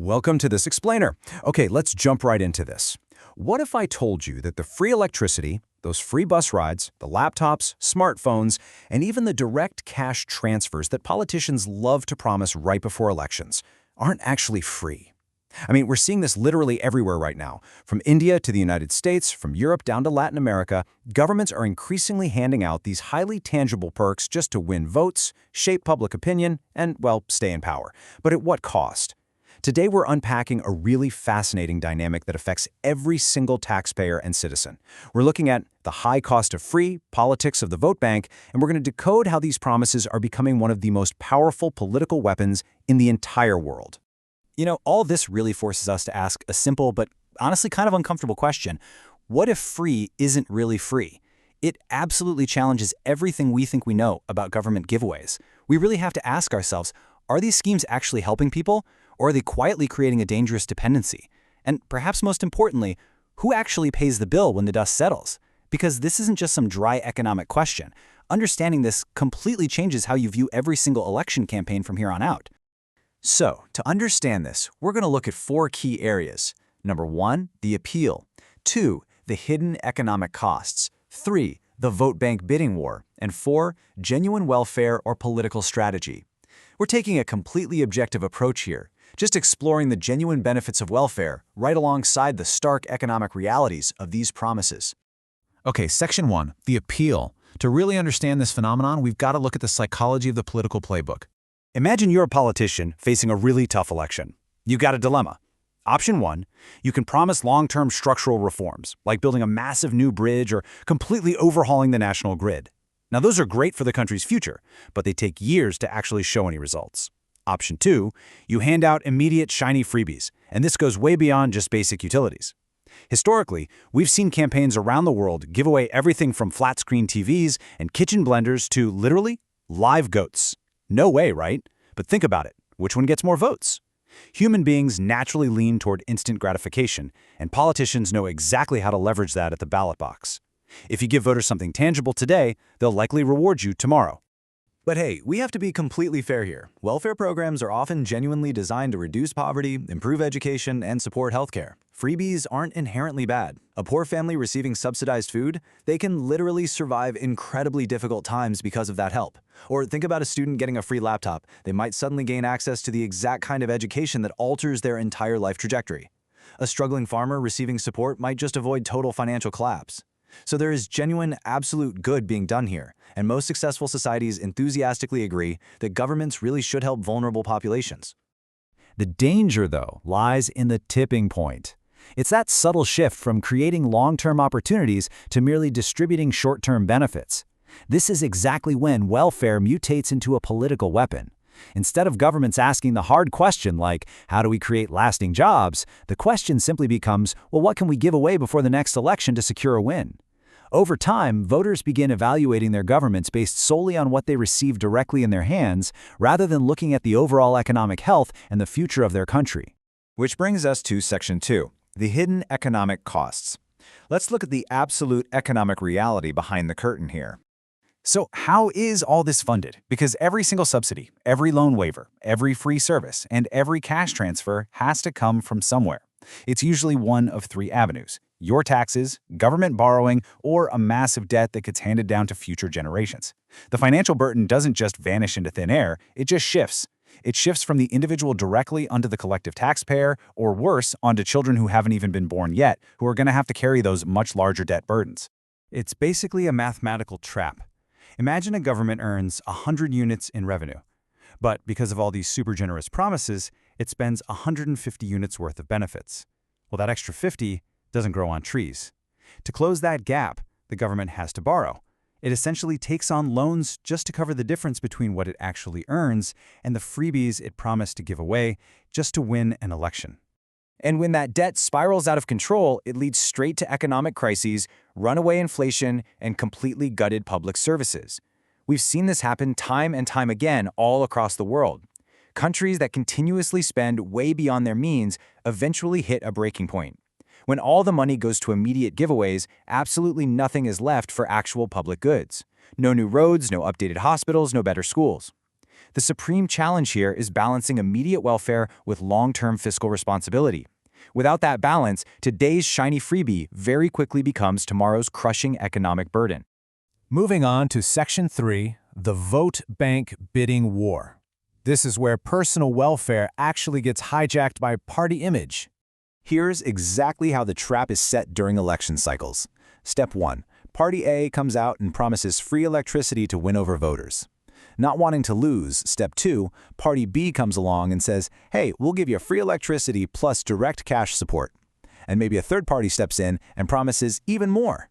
Welcome to this explainer. Okay, let's jump right into this. What if I told you that the free electricity, those free bus rides, the laptops, smartphones, and even the direct cash transfers that politicians love to promise right before elections aren't actually free? I mean, we're seeing this literally everywhere right now. From India to the United States, from Europe down to Latin America, governments are increasingly handing out these highly tangible perks just to win votes, shape public opinion, and, well, stay in power. But at what cost? Today, we're unpacking a really fascinating dynamic that affects every single taxpayer and citizen. We're looking at the high cost of free, politics of the vote bank, and we're going to decode how these promises are becoming one of the most powerful political weapons in the entire world. You know, all this really forces us to ask a simple but honestly kind of uncomfortable question. What if free isn't really free? It absolutely challenges everything we think we know about government giveaways. We really have to ask ourselves, are these schemes actually helping people, or are they quietly creating a dangerous dependency? And perhaps most importantly, who actually pays the bill when the dust settles? Because this isn't just some dry economic question. Understanding this completely changes how you view every single election campaign from here on out. So, to understand this, we're going to look at four key areas. Number 1, the appeal. 2, the hidden economic costs. 3, the vote bank bidding war. And 4, genuine welfare or political strategy. We're taking a completely objective approach here, just exploring the genuine benefits of welfare right alongside the stark economic realities of these promises. Okay, Section 1, the appeal. To really understand this phenomenon, we've got to look at the psychology of the political playbook. Imagine you're a politician facing a really tough election. You've got a dilemma. Option 1, you can promise long-term structural reforms, like building a massive new bridge or completely overhauling the national grid. Now, those are great for the country's future, but they take years to actually show any results. Option 2, you hand out immediate shiny freebies, and this goes way beyond just basic utilities. Historically, we've seen campaigns around the world give away everything from flat-screen TVs and kitchen blenders to, literally, live goats. No way, right? But think about it. Which one gets more votes? Human beings naturally lean toward instant gratification, and politicians know exactly how to leverage that at the ballot box. If you give voters something tangible today, they'll likely reward you tomorrow. But hey, we have to be completely fair here. Welfare programs are often genuinely designed to reduce poverty, improve education, and support healthcare. Freebies aren't inherently bad. A poor family receiving subsidized food, they can literally survive incredibly difficult times because of that help. Or think about a student getting a free laptop. They might suddenly gain access to the exact kind of education that alters their entire life trajectory. A struggling farmer receiving support might just avoid total financial collapse. So there is genuine, absolute good being done here, and most successful societies enthusiastically agree that governments really should help vulnerable populations. The danger, though, lies in the tipping point. It's that subtle shift from creating long-term opportunities to merely distributing short-term benefits. This is exactly when welfare mutates into a political weapon. Instead of governments asking the hard question like, how do we create lasting jobs, the question simply becomes, well, what can we give away before the next election to secure a win? Over time, voters begin evaluating their governments based solely on what they receive directly in their hands, rather than looking at the overall economic health and the future of their country. Which brings us to Section 2, the hidden economic costs. Let's look at the absolute economic reality behind the curtain here. So how is all this funded? Because every single subsidy, every loan waiver, every free service, and every cash transfer has to come from somewhere. It's usually one of 3 avenues: your taxes, government borrowing, or a massive debt that gets handed down to future generations. The financial burden doesn't just vanish into thin air, it just shifts. It shifts from the individual directly onto the collective taxpayer, or worse, onto children who haven't even been born yet, who are going to have to carry those much larger debt burdens. It's basically a mathematical trap. Imagine a government earns 100 units in revenue, but because of all these super generous promises, it spends 150 units worth of benefits. Well, that extra 50 doesn't grow on trees. To close that gap, the government has to borrow. It essentially takes on loans just to cover the difference between what it actually earns and the freebies it promised to give away just to win an election. And when that debt spirals out of control, it leads straight to economic crises, runaway inflation, and completely gutted public services. We've seen this happen time and time again all across the world. Countries that continuously spend way beyond their means eventually hit a breaking point. When all the money goes to immediate giveaways, absolutely nothing is left for actual public goods. No new roads, no updated hospitals, no better schools. The supreme challenge here is balancing immediate welfare with long-term fiscal responsibility. Without that balance, today's shiny freebie very quickly becomes tomorrow's crushing economic burden. Moving on to Section 3, the vote bank bidding war. This is where personal welfare actually gets hijacked by party image. Here's exactly how the trap is set during election cycles. Step 1. Party A comes out and promises free electricity to win over voters. Not wanting to lose, Step 2, Party B comes along and says, hey, we'll give you free electricity plus direct cash support. And maybe a third party steps in and promises even more.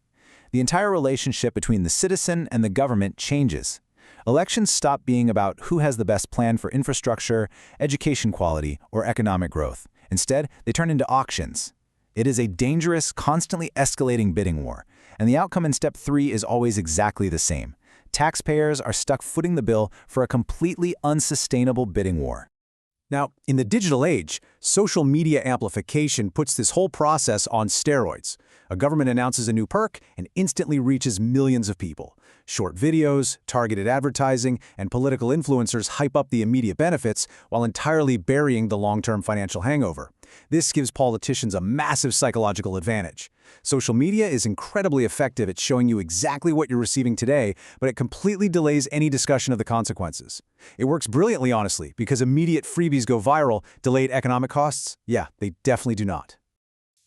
The entire relationship between the citizen and the government changes. Elections stop being about who has the best plan for infrastructure, education quality, or economic growth. Instead, they turn into auctions. It is a dangerous, constantly escalating bidding war, and the outcome in Step 3 is always exactly the same. Taxpayers are stuck footing the bill for a completely unsustainable bidding war. Now, in the digital age, social media amplification puts this whole process on steroids. A government announces a new perk and instantly reaches millions of people. Short videos, targeted advertising, and political influencers hype up the immediate benefits while entirely burying the long-term financial hangover. This gives politicians a massive psychological advantage. Social media is incredibly effective at showing you exactly what you're receiving today, but it completely delays any discussion of the consequences. It works brilliantly, honestly, because immediate freebies go viral. Delayed economic costs? Yeah, they definitely do not.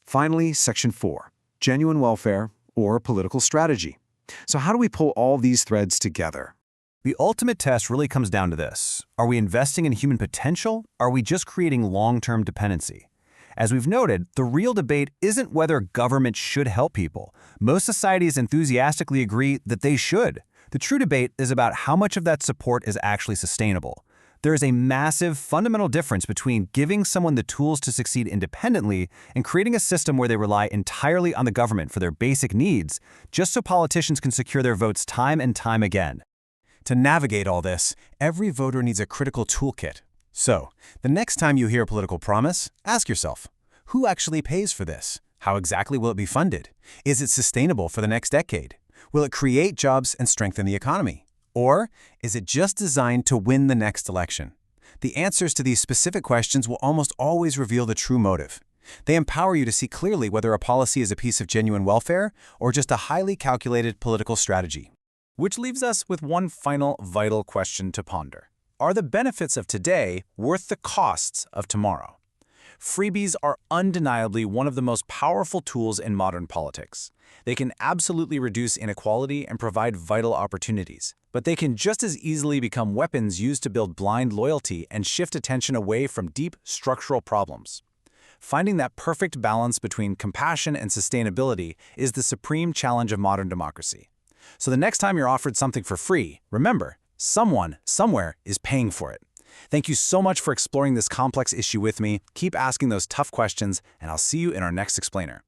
Finally, Section 4, genuine welfare or political strategy. So how do we pull all these threads together? The ultimate test really comes down to this. Are we investing in human potential? Are we just creating long-term dependency? As we've noted, the real debate isn't whether government should help people. Most societies enthusiastically agree that they should. The true debate is about how much of that support is actually sustainable. There is a massive, fundamental difference between giving someone the tools to succeed independently and creating a system where they rely entirely on the government for their basic needs, just so politicians can secure their votes time and time again. To navigate all this, every voter needs a critical toolkit. So, the next time you hear a political promise, ask yourself, who actually pays for this? How exactly will it be funded? Is it sustainable for the next decade? Will it create jobs and strengthen the economy? Or is it just designed to win the next election? The answers to these specific questions will almost always reveal the true motive. They empower you to see clearly whether a policy is a piece of genuine welfare or just a highly calculated political strategy. Which leaves us with one final vital question to ponder. Are the benefits of today worth the costs of tomorrow? Freebies are undeniably one of the most powerful tools in modern politics. They can absolutely reduce inequality and provide vital opportunities. But they can just as easily become weapons used to build blind loyalty and shift attention away from deep structural problems. Finding that perfect balance between compassion and sustainability is the supreme challenge of modern democracy. So the next time you're offered something for free, remember, someone, somewhere is paying for it. Thank you so much for exploring this complex issue with me. Keep asking those tough questions, and I'll see you in our next explainer.